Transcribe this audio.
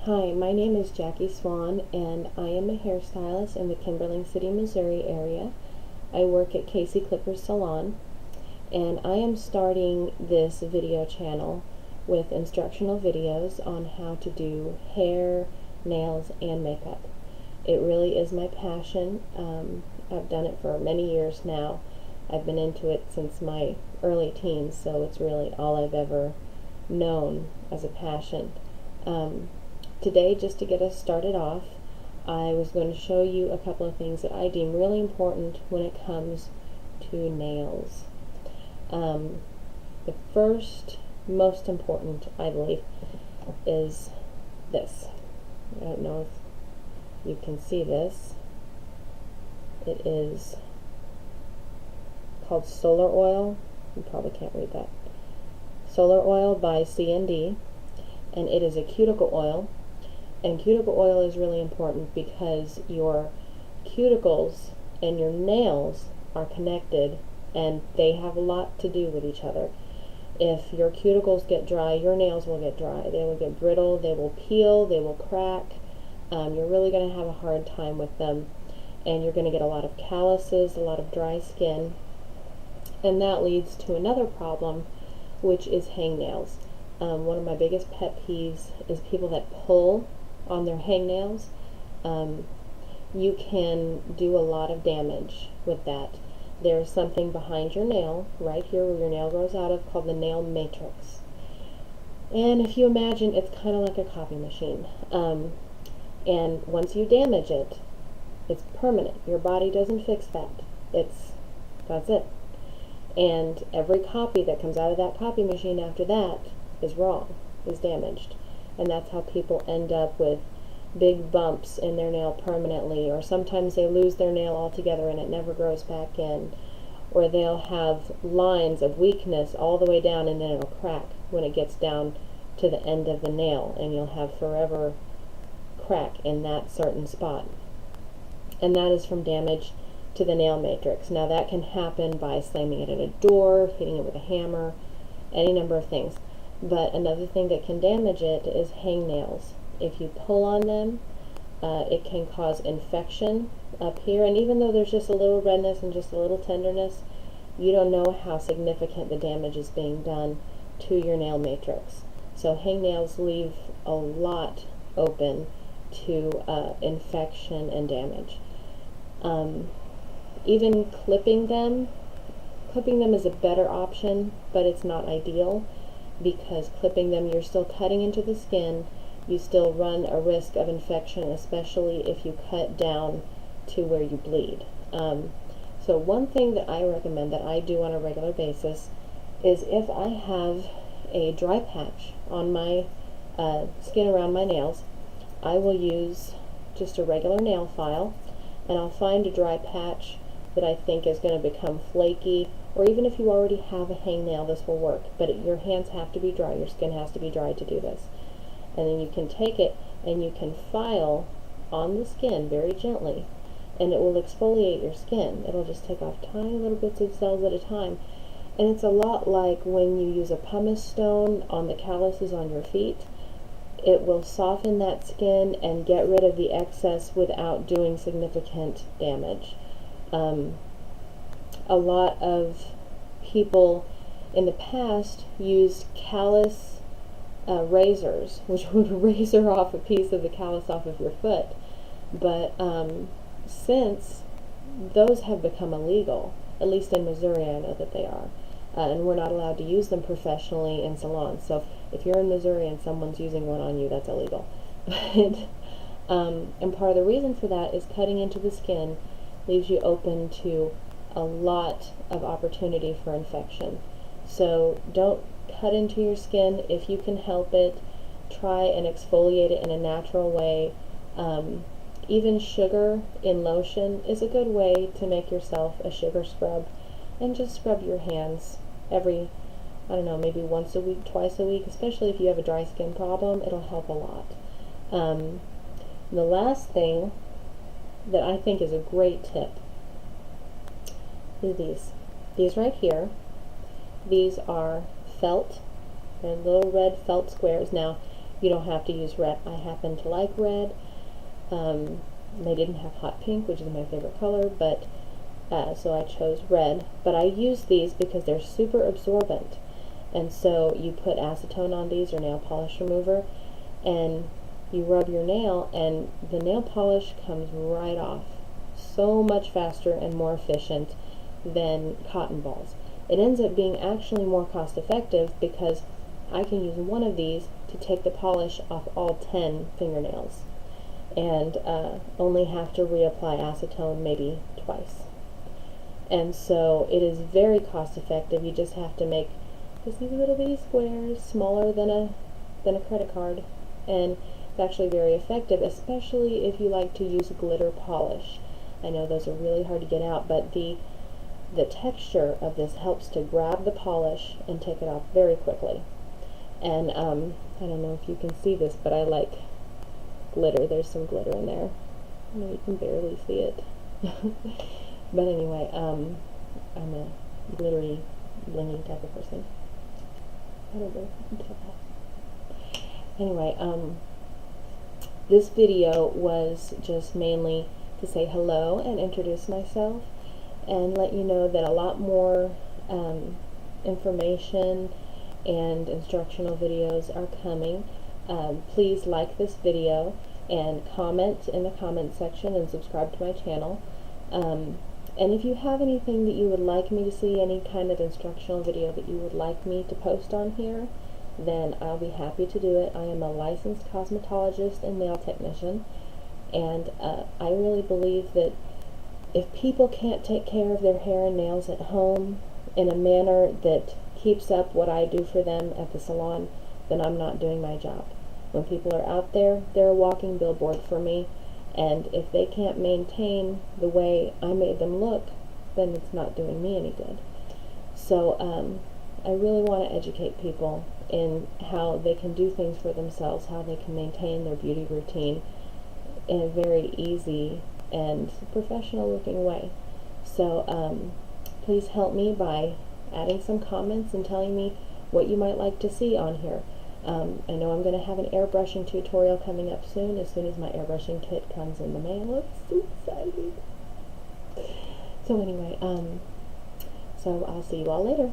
Hi, my name is Jacky Swann, and I am a hairstylist in the Kimberling City, Missouri area. I work at Casey Clippers Salon, and I am starting this video channel with instructional videos on how to do hair, nails, and makeup. It really is my passion. I've done it for many years now. I've been into it since my early teens, so it's really all I've ever known as a passion. Today, just to get us started off, I was going to show you a couple of things that I deem really important when it comes to nails. The first, most important, I believe, is this. I don't know if you can see this. It is called Solar Oil. You probably can't read that. Solar Oil by C&D, and it is a cuticle oil. And cuticle oil is really important because your cuticles and your nails are connected, and they have a lot to do with each other. If your cuticles get dry, your nails will get dry. They will get brittle, they will peel, they will crack. You're really going to have a hard time with them, and you're going to get a lot of calluses, a lot of dry skin, and that leads to another problem, which is hangnails. One of my biggest pet peeves is people that pull on their hangnails. You can do a lot of damage with that. There's something behind your nail, right here where your nail grows out of, called the nail matrix. And if you imagine, it's kind of like a copy machine. And once you damage it, it's permanent. Your body doesn't fix that. That's it. And every copy that comes out of that copy machine after that is wrong, is damaged. And that's how people end up with big bumps in their nail permanently, or sometimes they lose their nail altogether and it never grows back in, or they'll have lines of weakness all the way down and then it'll crack when it gets down to the end of the nail, and you'll have forever crack in that certain spot. And that is from damage to the nail matrix. Now that can happen by slamming it at a door, hitting it with a hammer, any number of things. But another thing that can damage it is hangnails. If you pull on them, it can cause infection up here, and even though there's just a little redness and just a little tenderness, you don't know how significant the damage is being done to your nail matrix. So hangnails leave a lot open to infection and damage. Even clipping them is a better option, but it's not ideal, because clipping them, you're still cutting into the skin. You still run a risk of infection, especially if you cut down to where you bleed. So one thing that I recommend that I do on a regular basis is, if I have a dry patch on my skin around my nails, I will use just a regular nail file, and I'll find a dry patch that I think is going to become flaky, or even if you already have a hangnail, this will work, but your hands have to be dry, your skin has to be dry to do this. And then you can take it and you can file on the skin very gently, and it will exfoliate your skin. It'll just take off tiny little bits of cells at a time. And it's a lot like when you use a pumice stone on the calluses on your feet. It will soften that skin and get rid of the excess without doing significant damage. A lot of people in the past used callus razors, which would razor off a piece of the callus off of your foot. But since those have become illegal, at least in Missouri I know that they are, and we're not allowed to use them professionally in salons. So if you're in Missouri and someone's using one on you, that's illegal. And part of the reason for that is cutting into the skin leaves you open to a lot of opportunity for infection. So don't cut into your skin if you can help it. Try and exfoliate it in a natural way. Even sugar in lotion is a good way to make yourself a sugar scrub, and just scrub your hands every, I don't know, maybe once a week, twice a week, especially if you have a dry skin problem. It'll help a lot. The last thing that I think is a great tip is these. These right here. These are felt. They're little red felt squares. Now, You don't have to use red. I happen to like red. They didn't have hot pink, which is my favorite color, but so I chose red. But I use these because they're super absorbent. And so you put acetone on these, or nail polish remover, and you rub your nail, and the nail polish comes right off. So much faster and more efficient than cotton balls. It ends up being actually more cost effective because I can use one of these to take the polish off all 10 fingernails, and only have to reapply acetone maybe twice. And so it is very cost effective. You just have to make just these little bitty squares, smaller than a credit card, and it's actually very effective, especially if you like to use glitter polish. I know those are really hard to get out, but the texture of this helps to grab the polish and take it off very quickly. And I don't know if you can see this, but I like glitter. There's some glitter in there. I know you can barely see it. But anyway, I'm a glittery, blingy type of person. I don't know if you can tell that. Anyway, this video was just mainly to say hello and introduce myself, and let you know that a lot more information and instructional videos are coming. Please like this video and comment in the comment section and subscribe to my channel. And if you have anything that you would like me to see, any kind of instructional video that you would like me to post on here, then I'll be happy to do it. I am a licensed cosmetologist and nail technician, and I really believe that if people can't take care of their hair and nails at home in a manner that keeps up what I do for them at the salon, then I'm not doing my job. When people are out there, they're a walking billboard for me, and if they can't maintain the way I made them look, then it's not doing me any good. So I really want to educate people in how they can do things for themselves, how they can maintain their beauty routine in a very easy and professional looking way. So please help me by adding some comments and telling me what you might like to see on here. I know I'm going to have an airbrushing tutorial coming up soon as my airbrushing kit comes in the mail. I'm so excited. So anyway, so I'll see you all later.